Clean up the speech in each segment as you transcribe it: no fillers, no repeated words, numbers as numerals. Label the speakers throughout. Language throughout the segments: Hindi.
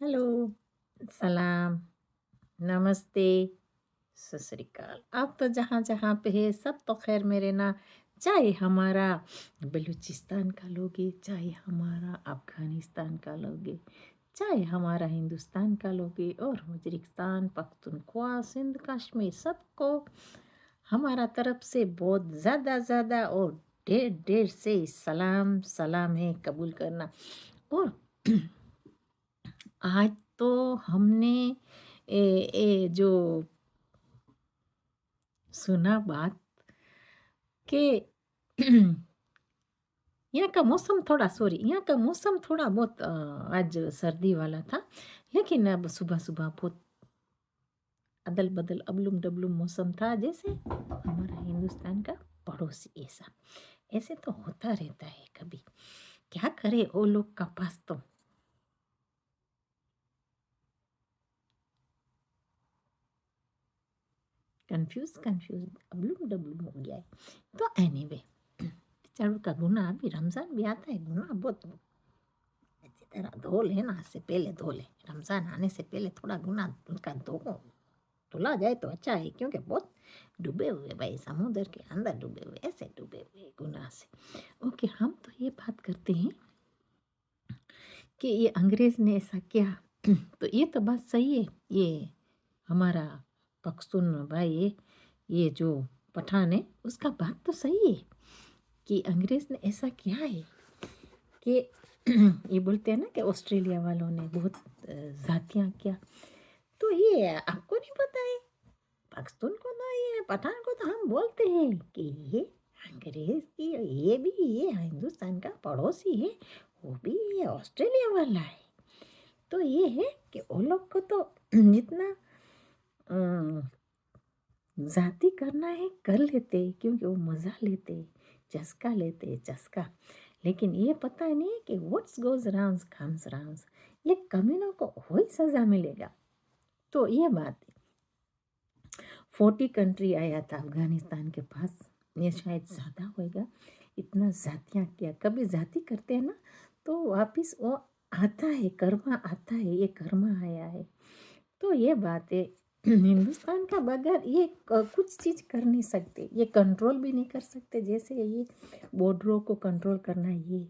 Speaker 1: हेलो, सलाम, नमस्ते, सत श्री अकाल। आप तो जहाँ-जहाँ पे है सब तो ख़ैर मेरे ना चाहे हमारा बलूचिस्तान का लोगे, चाहे हमारा अफ़गानिस्तान का लोगे, चाहे हमारा हिंदुस्तान का लोगे और वज़ीरिस्तान, पख्तूनख्वा, सिंध, कश्मीर सबको हमारा तरफ से बहुत ज़्यादा और ढेर-ढेर से सलाम, सलाम है कबूल करना। और आज तो हमने जो सुना बात कि यहाँ का मौसम थोड़ा सॉरी यहाँ का मौसम थोड़ा बहुत आज सर्दी वाला था, लेकिन अब सुबह-सुबह बहुत अदल-बदल, अबलूम-डबलूम मौसम था जैसे हमारा हिंदुस्तान का पड़ोसी ऐसा। ऐसे तो होता रहता है कभी, क्या करे वो लोग का पास तो। कन्फ्यूज़ अबलूम-डबलूम हो गया है। तो एनीवे बेचारों का गुनाह अभी रमज़ान भी आता है, गुनाह बहुत अच्छी तरह धो लेना, से पहले धो ले। रमज़ान आने से पहले थोड़ा गुनाह उनका धुला जाए तो अच्छा है, क्योंकि बहुत डूबे हुए भाई समुद्र के अंदर डूबे हुए, ऐसे डूबे हुए गुनाह से। ओके, हम तो ये बात करते हैं कि ये अंग्रेज़ ने ऐसा किया तो ये तो बात सही है। ये हमारा पख्तून भाई है, ये जो पठान है उसका बात तो सही है कि अंग्रेज़ ने ऐसा किया है कि ये बोलते हैं ना कि ऑस्ट्रेलिया वालों ने बहुत ज़ातियाँ किया। तो ये आपको नहीं पता है, पख्तून को तो ये पठान को तो हम बोलते हैं कि ये अंग्रेज़ की, ये हिंदुस्तान का पड़ोसी है, वो भी ये ऑस्ट्रेलिया वाला है। तो ये है कि वो लोग को तो जितना ज़ाती करना है कर लेते, क्योंकि वो मज़ा लेते, चस्का लेते चस्का। लेकिन ये पता नहीं है कि what's goes round comes round, ये कमीनों को वही सज़ा मिलेगा। तो ये बात है। 40 कंट्री आया था अफ़गानिस्तान के पास, ये शायद ज़्यादा होएगा, इतना ज़ातियाँ किया। कभी ज़ाती करते हैं ना तो वापस वो आता है, कर्मा आता है, ये कर्मा आया है। तो ये बात है। हिंदुस्तान का बगैर ये कुछ चीज़ कर नहीं सकते, ये कंट्रोल भी नहीं कर सकते, जैसे ये बॉर्डरों को कंट्रोल करना है ये।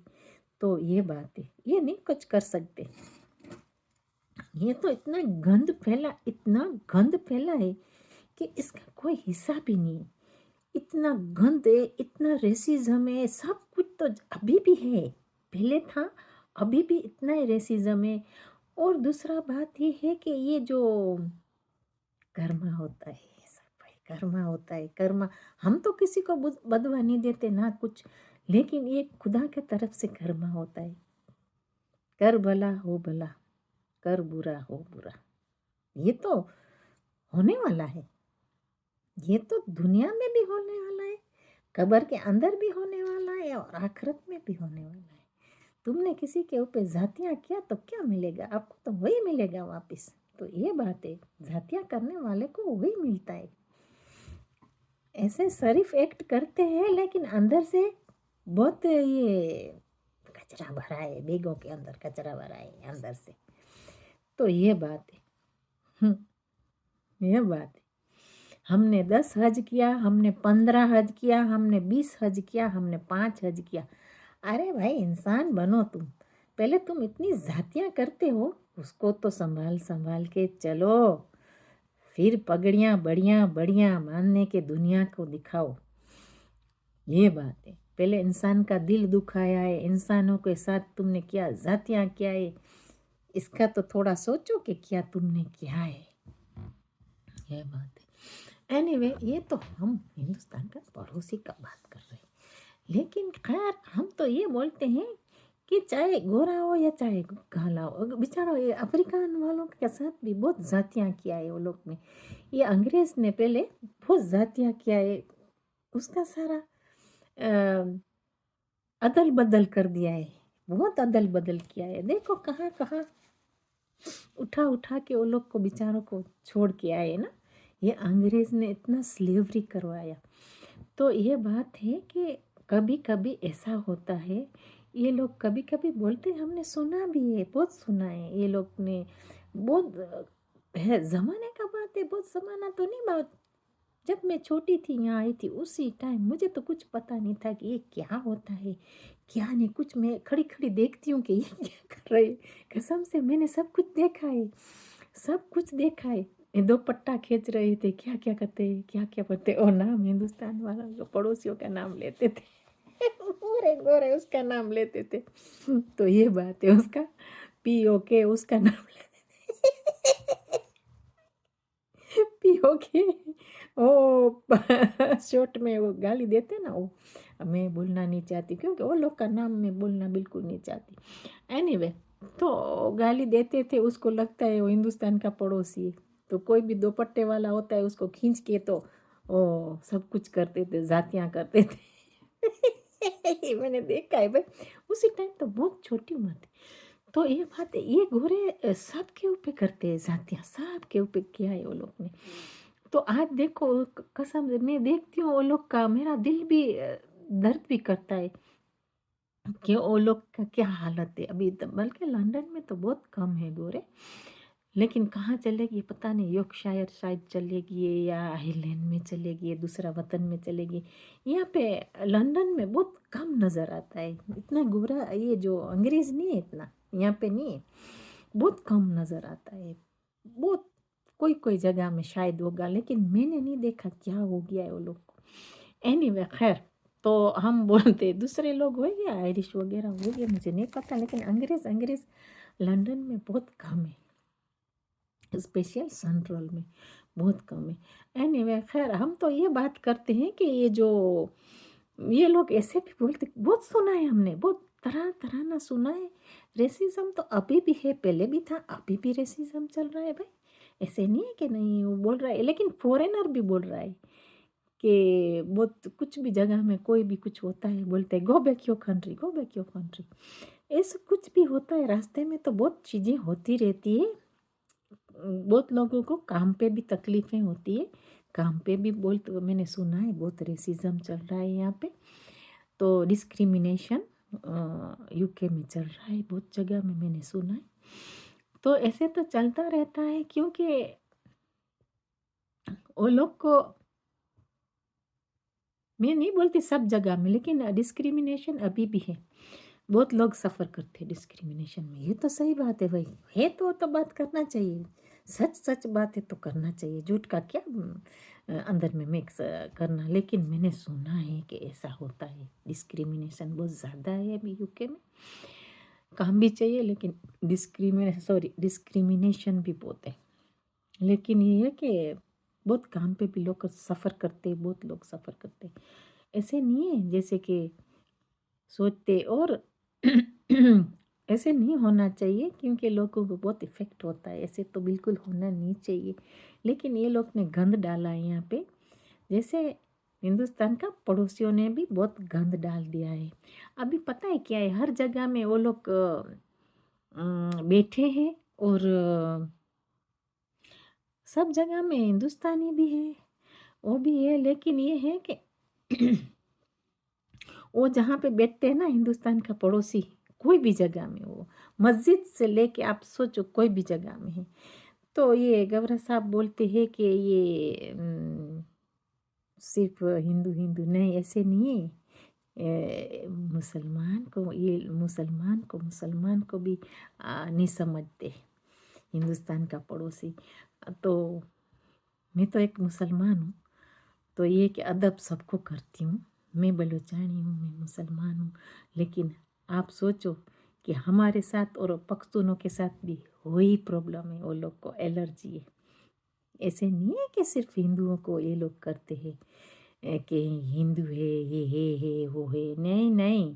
Speaker 1: तो ये बात है, ये नहीं कुछ कर सकते। ये तो इतना गंद फैला है कि इसका कोई हिसाब ही नहीं है। इतना गंद है, इतना रेसिज्म है, सब कुछ तो अभी भी है, पहले था, अभी भी इतना ही रेसिज्म है। और दूसरा बात ये है कि ये जो कर्मा होता है, सब भाई कर्मा होता है, कर्मा। हम तो किसी को बदवा नहीं देते ना कुछ, लेकिन ये खुदा के तरफ से कर्मा होता है। कर भला हो भला, कर बुरा हो बुरा, ये तो होने वाला है। ये तो दुनिया में भी होने वाला है, कब्र के अंदर भी होने वाला है और आखिरत में भी होने वाला है। तुमने किसी के ऊपर जातियाँ किया तो क्या मिलेगा, आपको तो वही मिलेगा वापस। तो ये बात है, जातियाँ करने वाले को वही मिलता है। ऐसे शरीफ एक्ट करते हैं लेकिन अंदर से बहुत ये कचरा भरा है, बेगों के अंदर कचरा भरा है अंदर से। तो ये बात है। ये बात है। हमने 10 हज किया, हमने 15 हज किया, हमने 20 हज किया, हमने 5 हज किया। अरे भाई इंसान बनो तुम, पहले तुम इतनी जातियाँ करते हो, उसको तो संभाल संभाल के चलो, फिर पगड़ियाँ बढ़िया बढ़िया मानने के दुनिया को दिखाओ। ये बात है, पहले इंसान का दिल दुखाया है, इंसानों के साथ तुमने क्या जातियाँ किया है, इसका तो थोड़ा सोचो कि क्या तुमने किया है। ये बात है। एनीवे ये तो हम हिंदुस्तान का पड़ोसी का बात कर रहे हैं, लेकिन खैर हम तो ये बोलते हैं कि चाहे गोरा हो या चाहे काला हो, बेचारा ये अफ्रीकन वालों के साथ भी बहुत जातियाँ किया है वो लोग ने। ये अंग्रेज़ ने पहले बहुत जातियाँ किया है, उसका सारा अदल बदल कर दिया है, बहुत अदल बदल किया है। देखो कहाँ कहाँ उठा उठा के वो लोग को बेचारों को छोड़ के आए ना। ये अंग्रेज़ ने इतना स्लेवरी करवाया। तो ये बात है कि कभी कभी ऐसा होता है, ये लोग कभी कभी बोलते हैं, हमने सुना भी है, बहुत सुना है ये लोग ने, बहुत है ज़माने का बात है, बहुत ज़माना तो नहीं बात, जब मैं छोटी थी यहाँ आई थी उसी टाइम, मुझे तो कुछ पता नहीं था कि ये क्या होता है क्या नहीं, कुछ मैं खड़ी खड़ी देखती हूँ कि ये क्या कर रहे हैं। कसम से मैंने सब कुछ देखा है, सब कुछ देखा है। ये दो पट्टा खींच रहे थे, क्या क्या करते क्या क्या करते, और नाम हिंदुस्तान वाला जो पड़ोसियों का नाम लेते थे गोरे गोरे उसका नाम लेते थे। तो ये बात है, उसका POK उसका नाम लेते POK ओ शॉर्ट में वो गाली देते ना वो, मैं बोलना नहीं चाहती क्योंकि वो लोग का नाम मैं बोलना बिल्कुल नहीं चाहती। एनीवे तो गाली देते थे, उसको लगता है वो हिंदुस्तान का पड़ोसी है, तो कोई भी दोपट्टे वाला होता है उसको खींच के तो ओ सब कुछ करते थे, जातियाँ करते थे मैंने देखा है भाई, उसी टाइम तो बहुत छोटी उम्र थी। तो ये बात है, ये गोरे सबके ऊपर करते हैं जातियाँ, सबके ऊपर किया है वो लोग ने। तो आज देखो कसम से मैं देखती हूँ वो लोग का, मेरा दिल भी दर्द भी करता है कि वो लोग का क्या हालत है अभी बल्कि लंदन में तो बहुत कम है गोरे, लेकिन कहाँ चलेगी पता नहीं, यॉर्कशायर शायद चलेगी या आयरलैंड में चलेगी या दूसरा वतन में चलेगी। यहाँ पे लंदन में बहुत कम नज़र आता है, इतना गोरा ये जो अंग्रेज़ नहीं है इतना यहाँ पे नहीं है, बहुत कम नज़र आता है, बहुत कोई कोई जगह में शायद होगा, लेकिन मैंने नहीं देखा क्या हो गया है वो लोग को। एनीवे खैर, तो हम बोलते दूसरे लोग हो गया आयरिश वगैरह हो गया मुझे नहीं पता, लेकिन अंग्रेज़ अंग्रेज़ लंदन में बहुत कम है, स्पेशल सेंट्रल में बहुत कम है। एनीवे खैर, हम तो ये बात करते हैं कि ये जो ये लोग ऐसे भी बोलते, बहुत सुना है हमने, बहुत तरह तरह ना सुना है। रेसिज्म तो अभी भी है, पहले भी था, अभी भी रेसिज्म चल रहा है भाई, ऐसे नहीं है कि नहीं वो बोल रहा है, लेकिन फॉरेनर भी बोल रहा है कि बहुत कुछ भी जगह में कोई भी कुछ होता है बोलते हैं go back your country, go back your country. ऐसा कुछ भी होता है रास्ते में तो बहुत चीज़ें होती रहती है, बहुत लोगों को काम पे भी तकलीफ़ें होती है, काम पे भी बहुत मैंने सुना है बहुत रेसिज्म चल रहा है यहाँ पे, तो डिस्क्रिमिनेशन UK में चल रहा है बहुत जगह में मैंने सुना है। तो ऐसे तो चलता रहता है क्योंकि वो लोग को, मैं नहीं बोलती सब जगह में, लेकिन डिस्क्रिमिनेशन अभी भी है, बहुत लोग सफ़र करते हैं डिस्क्रिमिनेशन में, ये तो सही बात है भाई, है तो बात करना चाहिए, सच सच बात है तो करना चाहिए, झूठ का क्या अंदर में मिक्स करना। लेकिन मैंने सुना है कि ऐसा होता है, डिस्क्रिमिनेशन बहुत ज़्यादा है अभी UK में, काम भी चाहिए लेकिन डिस्क्रिमिनेशन भी बहुत है। लेकिन ये है कि बहुत काम पे भी लोग सफ़र करते, बहुत लोग सफ़र करते, ऐसे नहीं है जैसे कि सोचते, और ऐसे नहीं होना चाहिए क्योंकि लोगों को बहुत इफ़ेक्ट होता है, ऐसे तो बिल्कुल होना नहीं चाहिए। लेकिन ये लोग ने गंद डाला है यहाँ पे, जैसे हिंदुस्तान का पड़ोसियों ने भी बहुत गंद डाल दिया है। अभी पता है क्या है, हर जगह में वो लोग बैठे हैं, और सब जगह में हिंदुस्तानी भी है, वो भी है, लेकिन ये है कि वो जहाँ पे बैठते हैं ना हिंदुस्तान का पड़ोसी, कोई भी जगह में, वो मस्जिद से लेके आप सोचो कोई भी जगह में है, तो ये गवर्नर साहब बोलते हैं कि ये सिर्फ हिंदू हिंदू नहीं, ऐसे नहीं है, मुसलमान को भी नहीं समझते हिंदुस्तान का पड़ोसी। तो मैं तो एक मुसलमान हूँ, तो ये कि अदब सबको करती हूँ, मैं बलूचानी हूँ, मैं मुसलमान हूँ, लेकिन आप सोचो कि हमारे साथ और पख्तूनों के साथ भी वही प्रॉब्लम है, वो लोग को एलर्जी है। ऐसे नहीं है कि सिर्फ हिंदुओं को ये लोग करते हैं कि हिंदू है ये है वो है, नहीं नहीं,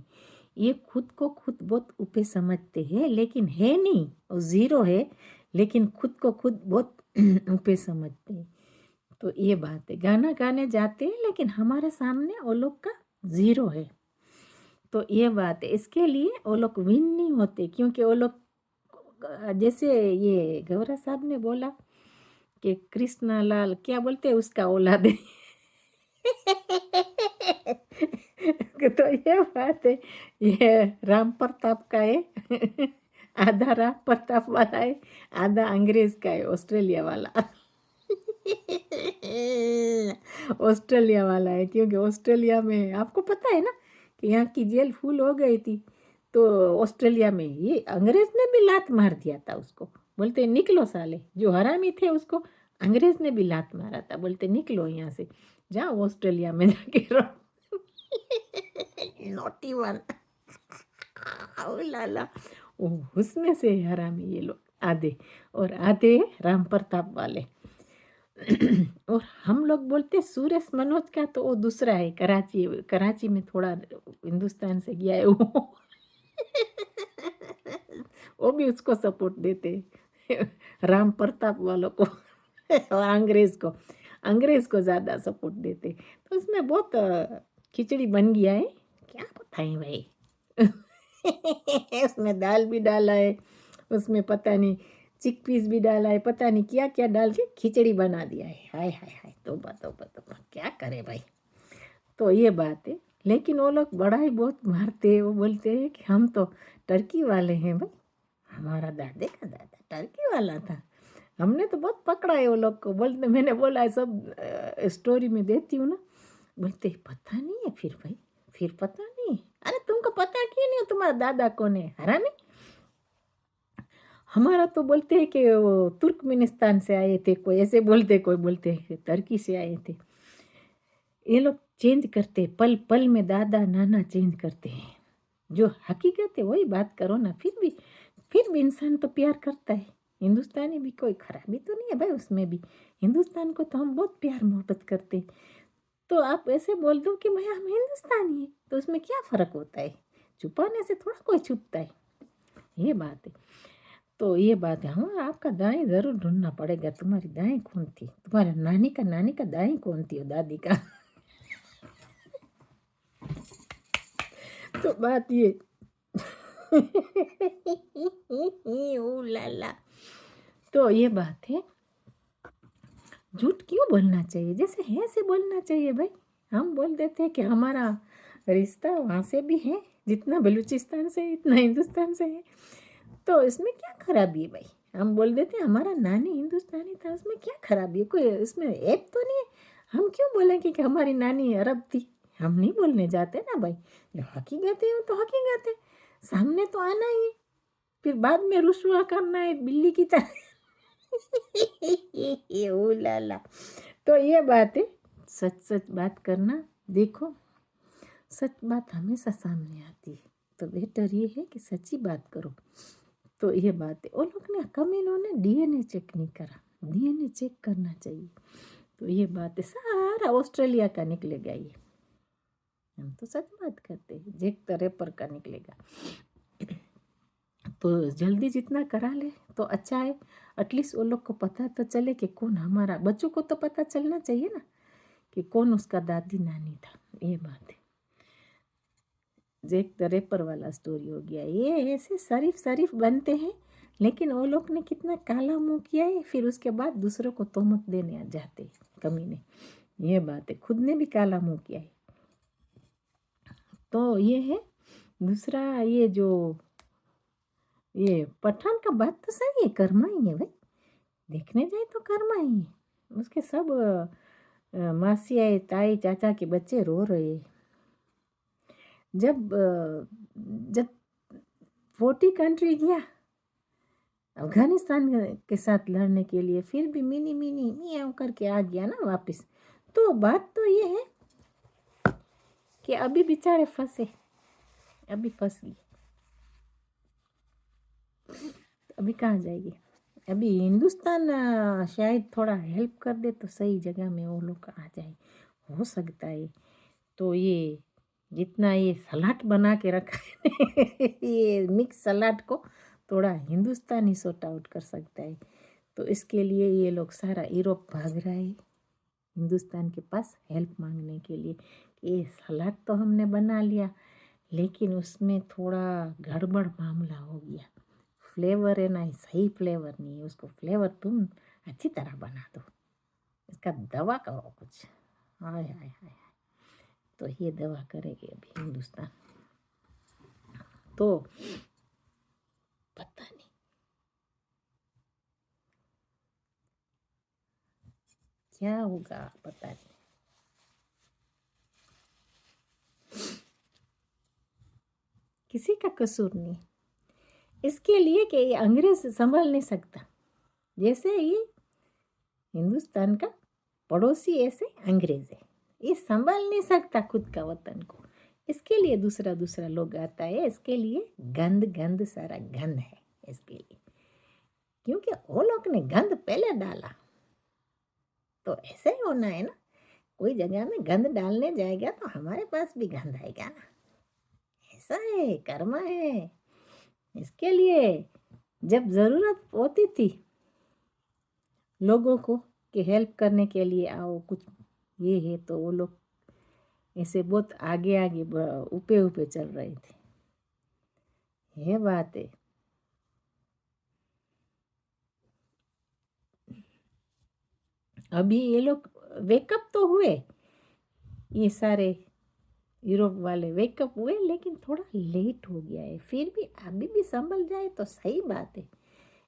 Speaker 1: ये खुद को खुद बहुत ऊपर समझते हैं, लेकिन है नहीं, वो ज़ीरो है, लेकिन खुद को खुद बहुत ऊपर समझते हैं। तो ये बात है, गाना गाने जाते हैं लेकिन हमारे सामने वो लोग का ज़ीरो है, तो ये बात है, इसके लिए वो लोग विन नहीं होते क्योंकि वो लोग जैसे ये गौरा साहब ने बोला कि कृष्णा लाल क्या बोलते हैं उसका औलाद है तो ये बात है, ये राम प्रताप का है। आधा राम प्रताप वाला है, आधा अंग्रेज का है, ऑस्ट्रेलिया वाला। ऑस्ट्रेलिया वाला है, क्योंकि ऑस्ट्रेलिया में आपको पता है ना कि यहाँ की जेल फुल हो गई थी। तो ऑस्ट्रेलिया में ये अंग्रेज ने भी लात मार दिया था उसको। बोलते निकलो साले, जो हरामी थे उसको अंग्रेज ने भी लात मारा था। बोलते निकलो यहाँ से, जाओ ऑस्ट्रेलिया में जाके रहो। Naughty one. ओ लाला, ओ उसमें से हरामी ये लोग आधे, और आधे राम प्रताप वाले। और हम लोग बोलते सुरेश मनोज का, तो वो दूसरा है, कराची, कराची में थोड़ा हिंदुस्तान से गया है वो। वो भी उसको सपोर्ट देते, राम प्रताप वालों को। और अंग्रेज को ज़्यादा सपोर्ट देते। तो उसमें बहुत खिचड़ी बन गया है, क्या बताएं भाई। उसमें दाल भी डाला है, उसमें पता नहीं चिक पीस भी डाला है, पता नहीं क्या क्या डाल के खिचड़ी बना दिया है। हाय हाय हाय, तौबा तौबा तौबा, क्या करे भाई। तो ये बात है, लेकिन वो लोग बड़ा ही बहुत मारते हैं। वो बोलते हैं कि हम तो टर्की वाले हैं भाई, हमारा दादे का दादा टर्की वाला था। हमने तो बहुत पकड़ा है वो लोग को। बोलते, मैंने बोला है सब स्टोरी में देती हूँ ना। बोलते पता नहीं है फिर भाई, फिर पता नहीं। अरे तुमको पता क्यों नहीं हो तुम्हारा दादा कौन है, हरामी। हमारा तो बोलते हैं कि वो तुर्कमेनिस्तान से आए थे, कोई ऐसे बोलते, कोई बोलते हैं टर्की से आए थे। ये लोग चेंज करते, पल पल में दादा नाना चेंज करते हैं। जो हकीकत है वही बात करो ना। फिर भी इंसान तो प्यार करता है। हिंदुस्तानी भी कोई खराबी तो नहीं है भाई उसमें भी। हिंदुस्तान को तो हम बहुत प्यार मोहब्बत करते हैं। तो आप ऐसे बोल दो कि भैया हम हिंदुस्तानी है, तो उसमें क्या फ़र्क होता है। छुपाने से थोड़ा कोई छुपता है, ये बात है। तो ये बात है। हाँ, आपका दाएं ज़रूर ढूंढना पड़ेगा। तुम्हारी दाएं कौन थी, तुम्हारे नानी का दाएं कौन थी, और दादी का। तो बात ये। ओ लाला, तो ये बात है। झूठ क्यों बोलना चाहिए, जैसे है ऐसे बोलना चाहिए भाई। हम बोल देते हैं कि हमारा रिश्ता वहाँ से भी है, जितना बलूचिस्तान से है, इतना हिंदुस्तान से है। तो इसमें क्या खराबी है भाई। हम बोल देते हैं हमारा नानी हिंदुस्तानी था, उसमें क्या खराबी है, कोई इसमें ऐप तो नहीं है। हम क्यों बोलेंगे कि हमारी नानी अरब थी। हम नहीं बोलने जाते ना भाई। जो हकीकत है वो तो हकीकत है, सामने तो आना ही है। फिर बाद में रुसवा करना है बिल्ली की तरह। ओ लाला, तो ये बात है। सच सच बात करना। देखो, सच बात हमेशा सामने आती है, तो बेटर ये है कि सच्ची बात करो। तो ये बात है। वो लोग ने कम, इन्होंने डीएनए चेक नहीं करा, डीएनए चेक करना चाहिए। तो ये बात है, सारा ऑस्ट्रेलिया का निकलेगा ये। हम तो सच बात करते हैं, जैक द रैपर का निकलेगा। तो जल्दी जितना करा ले तो अच्छा है। एटलीस्ट वो लोग को पता तो चले कि कौन हमारा, बच्चों को तो पता चलना चाहिए ना कि कौन उसका दादी नानी था। ये बात है। जैक द रैपर वाला स्टोरी हो गया। ये ऐसे शरीफ शरीफ बनते हैं, लेकिन वो लोग ने कितना काला मुंह किया है, फिर उसके बाद दूसरों को तोहमत देने जाते हैं, कमीने। ये बात है, खुद ने भी काला मुंह किया है। तो ये है। दूसरा, ये जो ये पठान का बात तो सही है, कर्मा ही है भाई। देखने जाए तो कर्मा ही है। उसके सब मासी आई, ताई, चाचा के बच्चे रो रहे हैं। जब 40 कंट्री गया अफगानिस्तान के साथ लड़ने के लिए, फिर भी मिनी मिनी मियाँ करके आ गया ना वापस। तो बात तो ये है कि अभी बेचारे फंसे, अभी फंस गए। अभी कहाँ जाएगी। अभी हिंदुस्तान शायद थोड़ा हेल्प कर दे तो सही जगह में वो लोग आ जाए, हो सकता है। तो ये जितना ये सलाद बना के रखा है, ये मिक्स सलाद को थोड़ा हिंदुस्तानी सॉर्ट आउट कर सकता है। तो इसके लिए ये लोग सारा यूरोप भाग रहा है हिंदुस्तान के पास हेल्प मांगने के लिए। ये सलाद तो हमने बना लिया, लेकिन उसमें थोड़ा गड़बड़ मामला हो गया। फ्लेवर है ना, सही फ्लेवर नहीं है, उसको फ्लेवर तुम अच्छी तरह बना दो, इसका दवा करो कुछ। हाय हाय हाय। तो ये दवा करेगी अभी हिंदुस्तान। तो पता नहीं क्या होगा, पता नहीं। किसी का कसूर नहीं इसके लिए कि ये अंग्रेज संभाल नहीं सकता। जैसे ये हिंदुस्तान का पड़ोसी ऐसे अंग्रेज है, ये संभाल नहीं सकता खुद का वतन को। इसके लिए दूसरा दूसरा लोग आता है, इसके लिए गंद गंद सारा गंद है इसके लिए, क्योंकि वो लोग ने गंद पहले डाला। तो ऐसे ही होना है ना, कोई जगह में गंद डालने जाएगा तो हमारे पास भी गंद आएगा ना। ऐसा है, कर्म है। इसके लिए जब ज़रूरत होती थी लोगों को कि हेल्प करने के लिए आओ कुछ ये है, तो वो लोग ऐसे बहुत आगे आगे ऊपर ऊपर चल रहे थे। ये बात है। अभी ये लोग वेकअप तो हुए, ये सारे यूरोप वाले वेकअप हुए, लेकिन थोड़ा लेट हो गया है। फिर भी अभी भी संभल जाए तो सही बात है।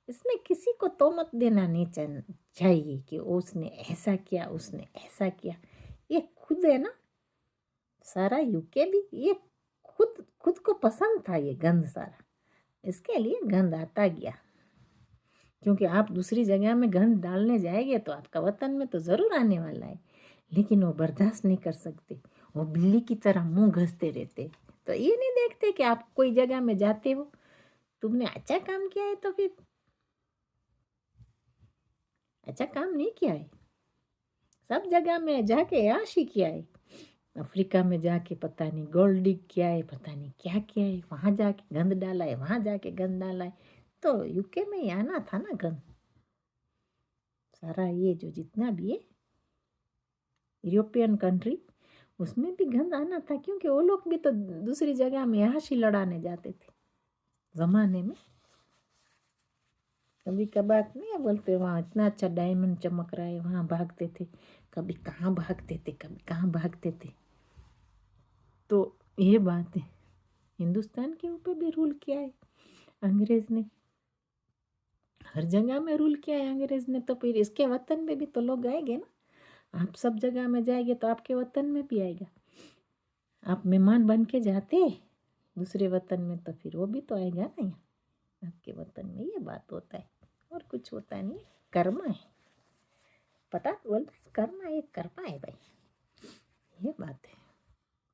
Speaker 1: इसमें किसी को तोहमत देना नहीं चाहिए कि उसने ऐसा किया उसने ऐसा किया। ये खुद है ना, सारा यूके भी ये खुद खुद को पसंद था ये गंद सारा, इसके लिए गंद आता गया। क्योंकि आप दूसरी जगह में गंद डालने जाएंगे तो आपका वतन में तो ज़रूर आने वाला है, लेकिन वो बर्दाश्त नहीं कर सकते। वो बिल्ली की तरह मुंह घसते रहते। तो ये नहीं देखते कि आप कोई जगह में जाते हो, तुमने अच्छा काम किया है तो फिर अच्छा काम नहीं किया है। सब जगह में जाके याशी किया है। अफ्रीका में जाके पता नहीं गोल्ड डिग किया है, पता नहीं क्या किया है, वहाँ जाके गंद डाला है, वहाँ जाके गंद डाला है। तो यूके में ही आना था ना गंद सारा। ये जो जितना भी है यूरोपियन कंट्री, उसमें भी गंद आना था, क्योंकि वो लोग भी तो दूसरी जगह में याशी लड़ाने जाते थे ज़माने में। कभी कभार नहीं बोलते वहाँ इतना अच्छा डायमंड चमक रहा है, वहाँ भागते थे। कभी कहाँ भागते थे, कभी कहाँ भागते थे। तो ये बात है, हिंदुस्तान के ऊपर भी रूल किया है अंग्रेज ने, हर जगह में रूल किया है अंग्रेज ने। तो फिर इसके वतन में भी तो लोग आएंगे ना। आप सब जगह में जाएंगे तो आपके वतन में भी आएगा। आप मेहमान बन के जाते दूसरे वतन में, तो फिर वो भी तो आएगा ना यहाँ आपके वतन में। ये बात होता है, और कुछ होता नहीं। कर्म है, पता बोलता है कर्म है, कर्मा है भाई। ये बात है,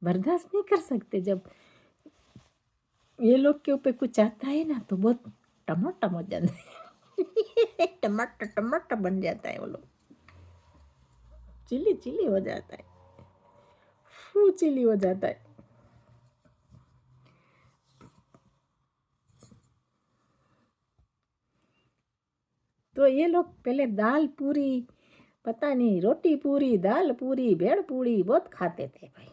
Speaker 1: बर्दाश्त नहीं कर सकते जब ये लोग के ऊपर कुछ आता है ना, तो बहुत टमाटर हो जाते हैं। टमाटर टमाटर बन जाता है वो लोग, चिली चिली हो जाता है, फू चिली हो जाता है। तो ये लोग पहले दाल पूरी, पता नहीं रोटी पूरी, दाल पूरी, भेड़ पूरी बहुत खाते थे भाई,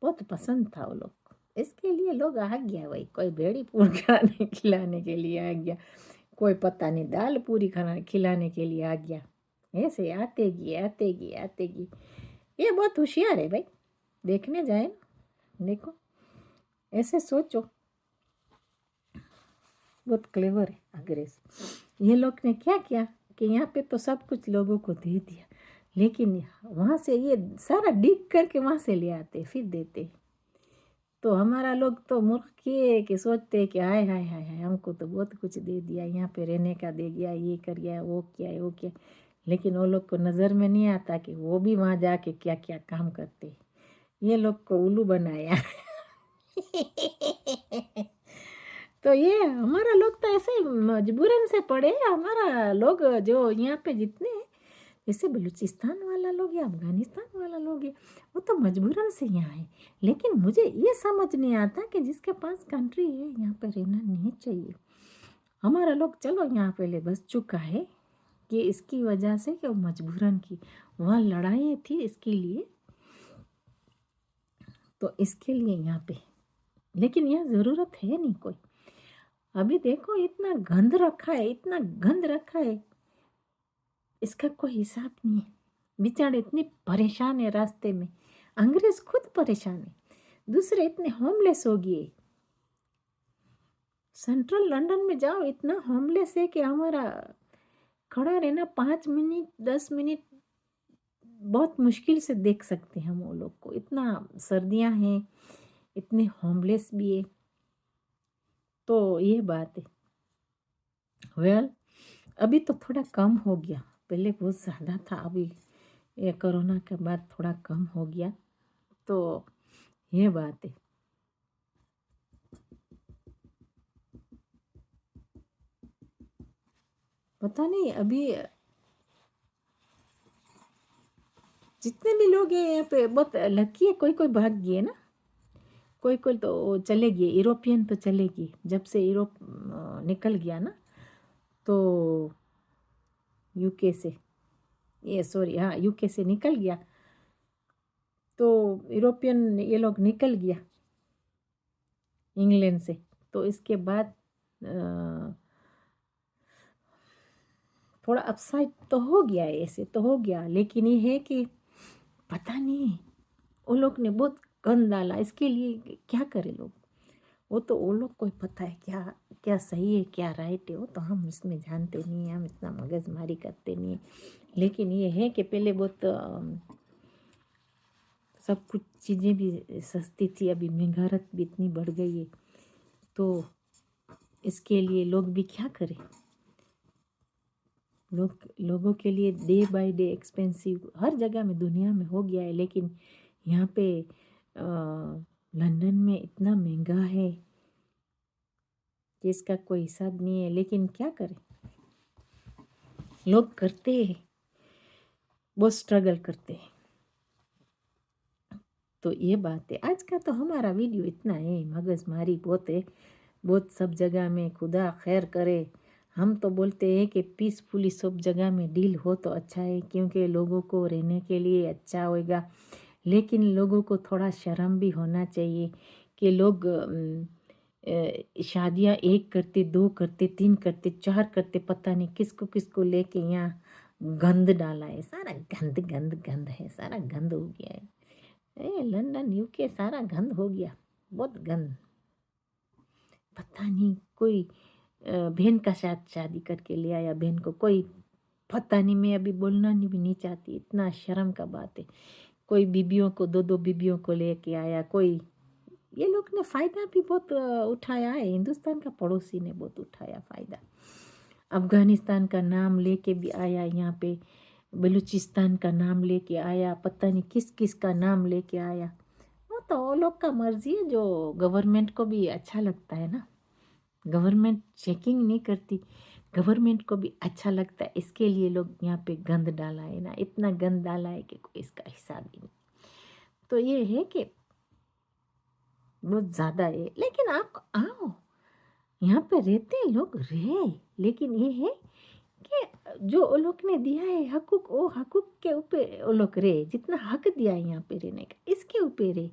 Speaker 1: बहुत पसंद था वो लोग। इसके लिए लोग आ गया भाई, कोई भेड़ी पूरी खाने खिलाने के लिए आ गया, कोई पता नहीं दाल पूरी खाना खिलाने के लिए आ गया। ऐसे आते गए आते गए आते गए। ये बहुत होशियार है भाई, देखने जाए ना, देखो ऐसे सोचो, बहुत क्लेवर है अंग्रेज। ये लोग ने क्या किया कि यहाँ पे तो सब कुछ लोगों को दे दिया, लेकिन वहाँ से ये सारा डिग करके वहाँ से ले आते फिर देते। तो हमारा लोग तो मूर्ख ये कि सोचते कि हाय हाय हाय हाय, हमको तो बहुत कुछ दे दिया, यहाँ पे रहने का दे दिया, ये कर गया, वो किया वो किया। लेकिन वो लोग को नज़र में नहीं आता कि वो भी वहाँ जाके क्या क्या काम करते। ये लोग को उल्लू बनाया। तो ये हमारा लोग तो ऐसे मजबूरन से पड़े। हमारा लोग जो यहाँ पे जितने हैं, जैसे बलूचिस्तान वाला लोग या अफगानिस्तान वाला लोग है, वो तो मजबूरन से यहाँ है। लेकिन मुझे ये समझ नहीं आता कि जिसके पास कंट्री है यहाँ पे रहना नहीं चाहिए। हमारा लोग चलो यहाँ पहले बस चुका है कि इसकी वजह से कि वो मजबूरन की वहाँ लड़ाई थी इसके लिए, तो इसके लिए यहाँ पे। लेकिन यहाँ ज़रूरत है नहीं कोई। अभी देखो इतना गंद रखा है, इतना गंद रखा है, इसका कोई हिसाब नहीं है। बेचारे इतने परेशान है रास्ते में, अंग्रेज खुद परेशान है, दूसरे इतने होमलेस हो गए। सेंट्रल लंदन में जाओ, इतना होमलेस है कि हमारा खड़ा रहना 5 मिनट 10 मिनट बहुत मुश्किल से देख सकते हैं हम वो लोग को। इतना सर्दियां हैं, इतने होमलेस भी है। तो ये बात है। वेल, अभी तो थोड़ा कम हो गया, पहले बहुत ज़्यादा था, अभी ये कोरोना के बाद थोड़ा कम हो गया। तो ये बात है। पता नहीं अभी जितने भी लोग हैं यहाँ पे बहुत लकी है, कोई कोई भाग गए ना, कोई कोई तो चले गए, यूरोपियन तो चले गए जब से यूरोप निकल गया ना, तो यूके से, ये सॉरी हाँ यूके से निकल गया, तो यूरोपियन ये लोग निकल गया इंग्लैंड से। तो इसके बाद थोड़ा अपसाइड तो हो गया, ऐसे तो हो गया, लेकिन ये है कि पता नहीं उन लोग ने बहुत गंद डाला, इसके लिए क्या करे लोग, वो तो वो लोग को ही पता है क्या क्या सही है क्या राइट है, वो तो हम इसमें जानते नहीं हैं, हम इतना मगजमारी करते नहीं हैं। लेकिन ये है कि पहले बहुत सब कुछ चीज़ें भी सस्ती थी, अभी महंगारत भी इतनी बढ़ गई है, तो इसके लिए लोग भी क्या करें, लोगों के लिए डे बाय डे एक्सपेंसिव हर जगह में दुनिया में हो गया है। लेकिन यहाँ पे लंदन में इतना महंगा है कि इसका कोई हिसाब नहीं है। लेकिन क्या करें, लोग करते हैं, बहुत स्ट्रगल करते हैं। तो ये बात है। आज का तो हमारा वीडियो इतना है, मगजमारी बहुत है, बहुत सब जगह में खुदा खैर करे। हम तो बोलते हैं कि पीसफुली सब जगह में डील हो तो अच्छा है, क्योंकि लोगों को रहने के लिए अच्छा होएगा। लेकिन लोगों को थोड़ा शर्म भी होना चाहिए कि लोग शादियां 1 करते 2 करते 3 करते 4 करते, पता नहीं किसको किसको लेके यहाँ गंद डाला है, सारा गंद गंद गंद है, सारा गंद हो गया है। लंदन यूके सारा गंद हो गया, बहुत गंद। पता नहीं कोई बहन का साथ शादी करके ले आया, बहन को कोई पता नहीं, मैं अभी बोलना नहीं भी नहीं चाहती, इतना शर्म का बात है। कोई बीबियों को 2-2 बीबियों को लेके आया, कोई ये लोग ने फ़ायदा भी बहुत उठाया है, हिंदुस्तान का पड़ोसी ने बहुत उठाया फ़ायदा। अफ़गानिस्तान का नाम लेके भी आया यहाँ पे, बलूचिस्तान का नाम लेके आया, पता नहीं किस किस का नाम लेके आया। वो तो वो लोग का मर्जी है, जो गवर्नमेंट को भी अच्छा लगता है ना, गवर्नमेंट चेकिंग नहीं करती, गवर्नमेंट को भी अच्छा लगता है, इसके लिए लोग यहाँ पे गंद डाला है ना, इतना गंद डाला है कि कोई इसका हिसाब ही नहीं। तो ये है कि बहुत ज़्यादा है। लेकिन आप आओ, यहाँ पे रहते हैं लोग रहे, लेकिन ये है कि जो वो लोग ने दिया है हकूक, वो हकूक के ऊपर वो लोग रहे, जितना हक दिया है यहाँ पे रहने का इसके ऊपर रहे।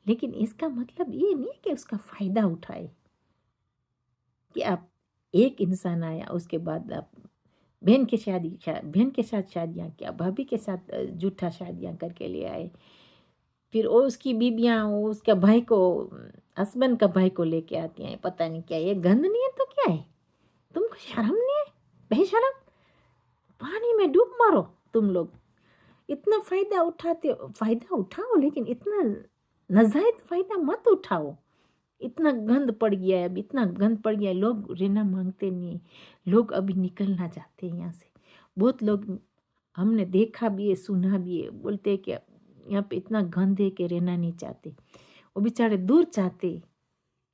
Speaker 1: लेकिन इसका मतलब ये नहीं है कि उसका फ़ायदा उठाए, कि आप एक इंसान आया उसके बाद आप बहन के साथ शादियाँ किया, भाभी के साथ झूठा शादियाँ करके ले आए, फिर वो उसकी बीबियाँ वो उसका भाई को, हस्बैंड का भाई को लेके आती हैं, पता नहीं क्या, ये गंद नहीं है तो क्या है, तुमको शर्म नहीं है, बेशरम, पानी में डूब मरो तुम लोग। इतना फ़ायदा उठाते हो, फ़ायदा उठाओ, लेकिन इतना नाजायज फ़ायदा मत उठाओ। इतना गंद पड़ गया है, अब इतना गंद पड़ गया है, लोग रहना मांगते नहीं, लोग अभी निकलना चाहते हैं यहाँ से। बहुत लोग हमने देखा भी है, सुना भी है, बोलते हैं कि यहाँ पे इतना गंद है कि रहना नहीं चाहते। वो बेचारे दूर चाहते,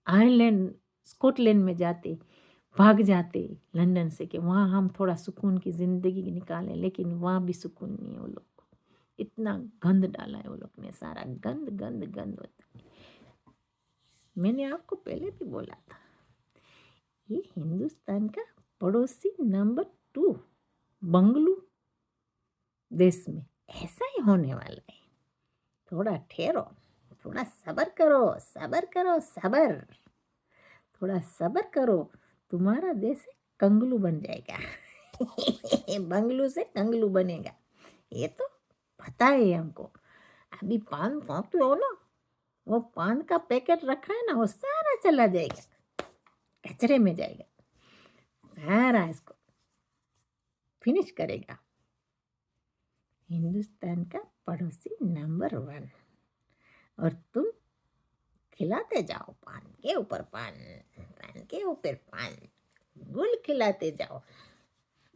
Speaker 1: आयरलैंड स्कॉटलैंड में जाते, भाग जाते लंदन से, कि वहाँ हम थोड़ा सुकून की ज़िंदगी निकालें, लेकिन वहाँ भी सुकून नहीं है वो लोग को। इतना गंद डाला है वो लोग ने, सारा गंद गंद गंद होता है। मैंने आपको पहले भी बोला था, ये हिंदुस्तान का पड़ोसी नंबर 2 बंगलू देश में ऐसा ही होने वाला है। थोड़ा ठहरो, थोड़ा सब्र करो, सब्र करो, सब्र, थोड़ा सब्र करो, तुम्हारा देश कंगलू बन जाएगा। बंगलू से कंगलू बनेगा, ये तो पता है हमको। अभी पान खाते हो ना, वो पान का पैकेट रखा है ना, वो सारा चला जाएगा, कचरे में जाएगा, सारा इसको फिनिश करेगा। हिंदुस्तान का पड़ोसी नंबर 1, और तुम खिलाते जाओ, पान के ऊपर पान, पान के ऊपर पान, गुल खिलाते जाओ।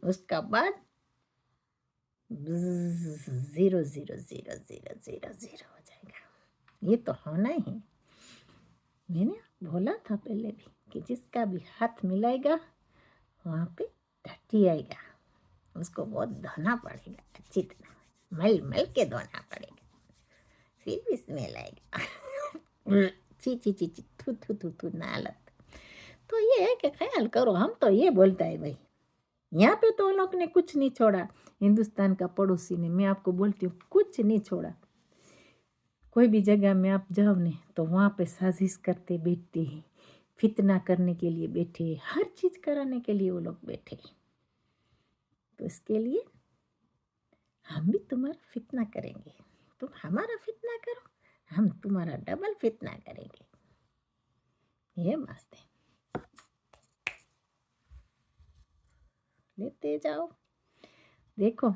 Speaker 1: उसका बाद 0 0 0 0 0 0 हो जाएगा। ये तो होना ही। मैंने बोला था पहले भी कि जिसका भी हाथ मिलाएगा वहाँ पे टट्टी आएगा, उसको बहुत धोना पड़ेगा, अच्छी तरह मल मल के धोना पड़ेगा, फिर भी स्मेल आएगा। ची ची ची ची, थू थू थू थू, नालत। तो ये है कि ख्याल करो, हम तो ये बोलता है भाई, यहाँ पे तो लोग ने कुछ नहीं छोड़ा, हिंदुस्तान का पड़ोसी ने, मैं आपको बोलती हूँ, कुछ नहीं छोड़ा। कोई भी जगह में आप जाओ ने तो वहाँ पे साजिश करते बैठते हैं, फितना करने के लिए बैठे, हर चीज़ कराने के लिए वो लोग बैठे। तो इसके लिए हम भी तुम्हारा फितना करेंगे, तुम हमारा फितना करो, हम तुम्हारा डबल फितना करेंगे। ये बात है, लेते जाओ। देखो,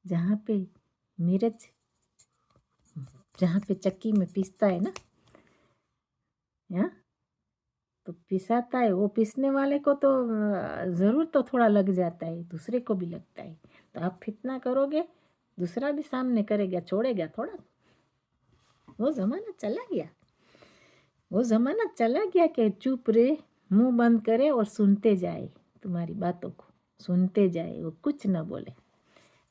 Speaker 1: जहाँ पे मिर्च, जहाँ पे चक्की में पीसता है ना, यहाँ तो पिसाता है, वो पीसने वाले को तो ज़रूर तो थोड़ा लग जाता है, दूसरे को भी लगता है। तो आप फितना करोगे, दूसरा भी सामने करेगा, छोड़ेगा थोड़ा। वो ज़माना चला गया, वो ज़माना चला गया कि चुप रहे, मुंह बंद करे और सुनते जाए, तुम्हारी बातों को सुनते जाए, वो कुछ ना बोले।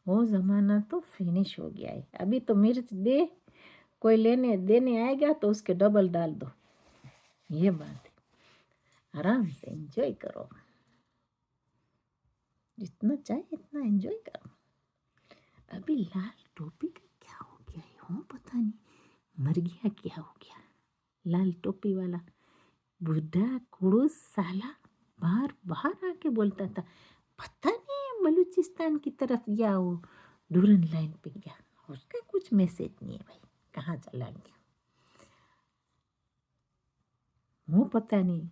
Speaker 1: वो ज़माना तो फिनिश हो गया है। अभी तो मिर्च दे, कोई लेने देने आएगा तो उसके डबल डाल दो। ये बात है, आराम से एंजॉय करो, जितना चाहे इतना एंजॉय करो। अभी लाल टोपी का क्या हो गया है, हो पता नहीं, मर गया क्या हो गया। लाल टोपी वाला बुढ़ा कुड़ूस साला बार बार आके बोलता था, पता नहीं बलूचिस्तान की तरफ गया, वो डूरन लाइन पे गया, उसका कुछ मैसेज नहीं है भाई, कहाँ चला गया वो पता नहीं,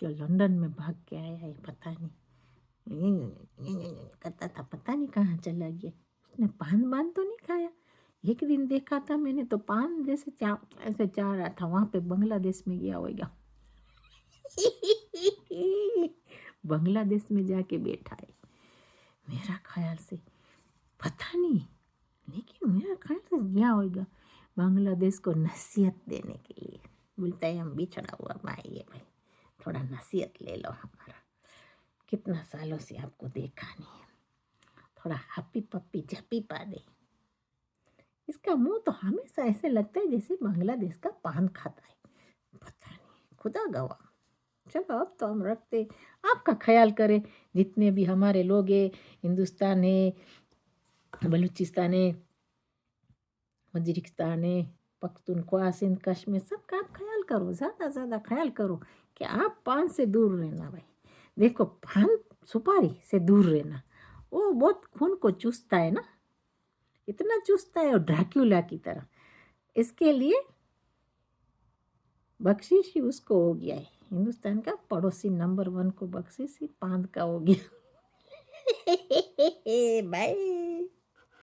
Speaker 1: क्या लंदन में भाग के आया है पता नहीं, करता था, पता नहीं कहाँ चला गया। उसने पान बान तो नहीं खाया। एक दिन देखा था मैंने तो पान जैसे ऐसे चाह रहा था, वहाँ पे बांग्लादेश में गया होगा। बांग्लादेश में जाके बैठा है मेरा ख्याल से, पता नहीं, लेकिन मेरा ख्याल से गया होगा बांग्लादेश को नसीहत देने के लिए। बोलता है हम बिछड़ा हुआ भाई है भाई, थोड़ा नसीहत ले लो हमारा, कितना सालों से आपको देखा नहीं है, थोड़ा हप्पी पप्पी झप्पी पा दे। इसका मुंह तो हमेशा ऐसे लगता है जैसे बांग्लादेश का पान खाता है, पता नहीं, खुदा गवाह। चलो अब तो हम रखते, आपका ख्याल करें, जितने भी हमारे लोग हैं, हिंदुस्तान है, बलूचिस्तान है, वजीरिस्तान है, पख्तूनख्वा, सिंध, कश्मीर, सबका आप ख्याल करो, ज़्यादा ज़्यादा ख्याल करो कि आप पान से दूर रहना भाई। देखो, पान सुपारी से दूर रहना, वो बहुत खून को चूसता है ना, इतना चूसता है, और ड्रैक्यूला की तरह। इसके लिए बख्शीश ही उसको हो गया है, हिंदुस्तान का पड़ोसी नंबर 1 को बख्शीश ही पान का हो गया। बाय।